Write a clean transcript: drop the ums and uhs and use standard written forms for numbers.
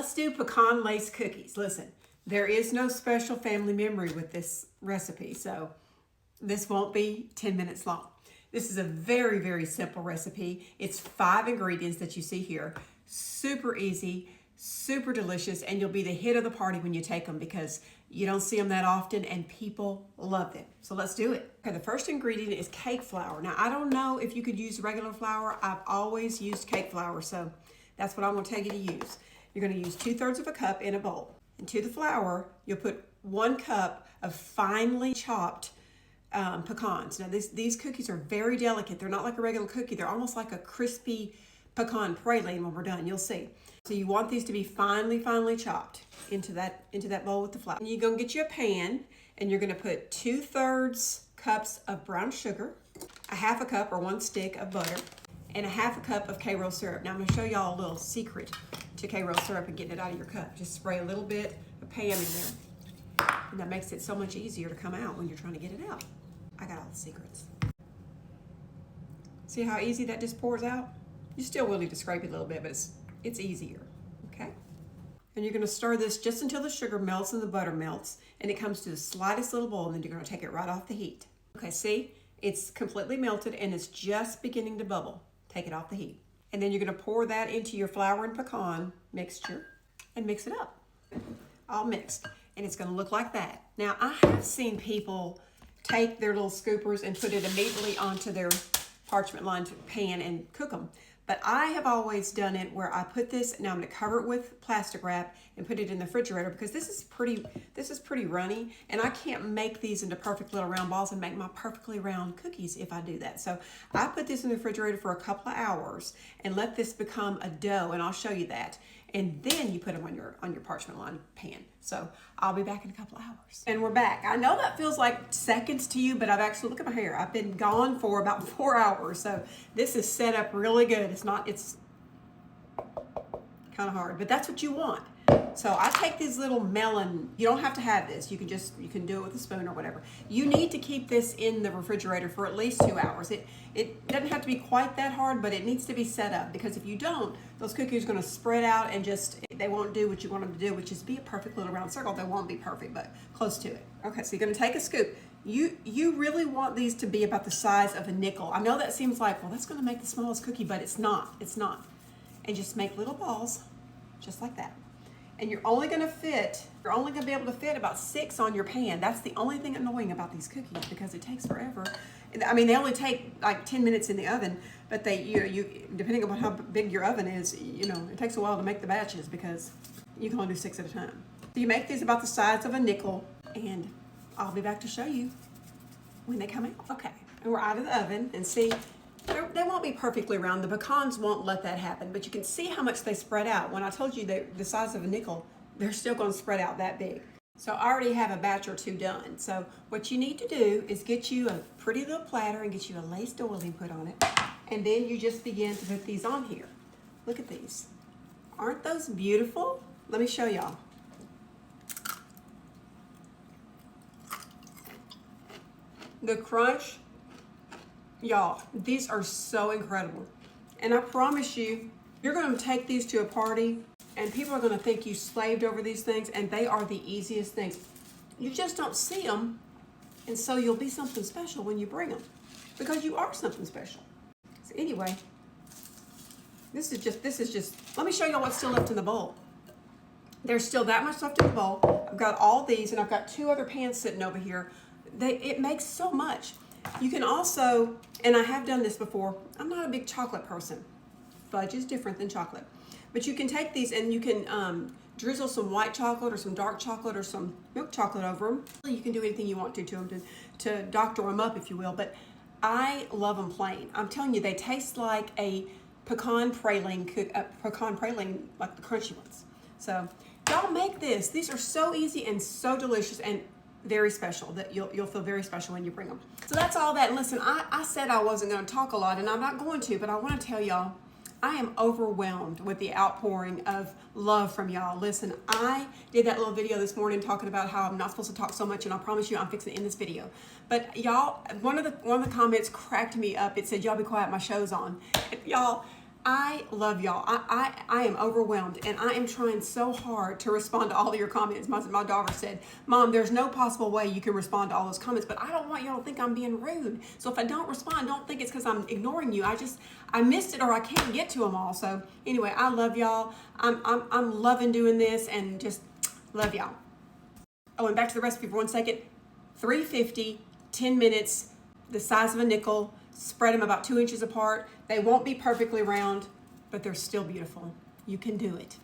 let's do pecan lace cookies. Listen, there is no special family memory with this recipe, so this won't be 10 minutes long. This is a very, very simple recipe. It's 5 ingredients that you see here. Super easy, super delicious, and you'll be the hit of the party when you take them because you don't see them that often and people love them. So let's do it. Okay, the first ingredient is cake flour. Now, I don't know if you could use regular flour. I've always used cake flour, so that's what I'm gonna tell you to use. You're gonna use 2/3 of a cup in a bowl. And to the flour, you'll put 1 cup of finely chopped pecans. Now these cookies are very delicate. They're not like a regular cookie. They're almost like a crispy pecan praline when we're done. You'll see. So you want these to be finely chopped into that bowl with the flour. And you're gonna get you a pan and you're gonna put 2/3 cups of brown sugar, a 1/2 cup or 1 stick of butter, and a 1/2 cup of K-Roll syrup. Now I'm gonna show y'all a little secret to K-Roll syrup and getting it out of your cup. Just spray a little bit of Pam in there. And that makes it so much easier to come out when you're trying to get it out. I got all the secrets. See how easy that just pours out? You still will need to scrape it a little bit, but it's easier, okay? And you're gonna stir this just until the sugar melts and the butter melts, and it comes to the slightest little boil, and then you're gonna take it right off the heat. Okay, see? It's completely melted and it's just beginning to bubble. Take it off the heat. And then you're gonna pour that into your flour and pecan mixture and mix it up. All mixed. And it's gonna look like that. Now, I have seen people take their little scoopers and put it immediately onto their parchment lined pan and cook them. But I have always done it where I put this, now I'm gonna cover it with plastic wrap and put it in the refrigerator because this is pretty runny and I can't make these into perfect little round balls and make my perfectly round cookies if I do that. So I put this in the refrigerator for a couple of hours and let this become a dough, and I'll show you that. And then you put them on your parchment lined pan. So I'll be back in a couple of hours. And we're back. I know that feels like seconds to you, but I've actually, look at my hair. I've been gone for about 4 hours. So this is set up really good. It's kind of hard, but that's what you want. So I take these little melon, you don't have to have this. You can do it with a spoon or whatever. You need to keep this in the refrigerator for at least 2 hours. It doesn't have to be quite that hard, but it needs to be set up because if you don't, those cookies are gonna spread out and they won't do what you want them to do, which is be a perfect little round circle. They won't be perfect, but close to it. Okay, so you're gonna take a scoop. You really want these to be about the size of a nickel. I know that seems like, well, that's gonna make the smallest cookie, but it's not. And just make little balls, just like that. And you're only gonna be able to fit about 6 on your pan. That's the only thing annoying about these cookies because it takes forever. I mean, they only take like 10 minutes in the oven, but you depending on how big your oven is, it takes a while to make the batches because you can only do 6 at a time. So you make these about the size of a nickel, and I'll be back to show you when they come out. Okay, and we're out of the oven, and see, they won't be perfectly round. The pecans won't let that happen, but you can see how much they spread out. When I told you they're the size of a nickel, they're still going to spread out that big. So I already have a batch or 2 done. So what you need to do is get you a pretty little platter and get you a lace doily put on it. And then you just begin to put these on here. Look at these. Aren't those beautiful? Let me show y'all. The crunch, y'all, these are so incredible. And I promise you, you're gonna take these to a party and people are gonna think you slaved over these things, and they are the easiest things. You just don't see them, and so you'll be something special when you bring them because you are something special. So anyway, this is just, let me show y'all what's still left in the bowl. There's still that much left in the bowl. I've got all these, and I've got 2 other pans sitting over here. It makes so much. You can also, and I have done this before, I'm not a big chocolate person. Fudge is different than chocolate. But you can take these and you can drizzle some white chocolate or some dark chocolate or some milk chocolate over them. You can do anything you want to them to doctor them up, if you will. But I love them plain. I'm telling you, they taste like a pecan praline, like the crunchy ones. So y'all make this. These are so easy and so delicious and very special, that you'll feel very special when you bring them. So that's all that. And listen, I said I wasn't going to talk a lot, and I'm not going to, but I want to tell y'all, I am overwhelmed with the outpouring of love from y'all. Listen, I did that little video this morning talking about how I'm not supposed to talk so much, and I promise you I'm fixing to end this video. But y'all, one of the comments cracked me up. It said, y'all be quiet, my show's on. Y'all, I love y'all. I am overwhelmed, and I am trying so hard to respond to all of your comments. My daughter said, Mom, there's no possible way you can respond to all those comments, but I don't want y'all to think I'm being rude. So if I don't respond, don't think it's because I'm ignoring you. I missed it, or I can't get to them all. So anyway, I love y'all. I'm loving doing this, and just love y'all. Oh, and back to the recipe for 1 second. 350, 10 minutes, the size of a nickel. Spread them about 2 inches apart. They won't be perfectly round, but they're still beautiful. You can do it.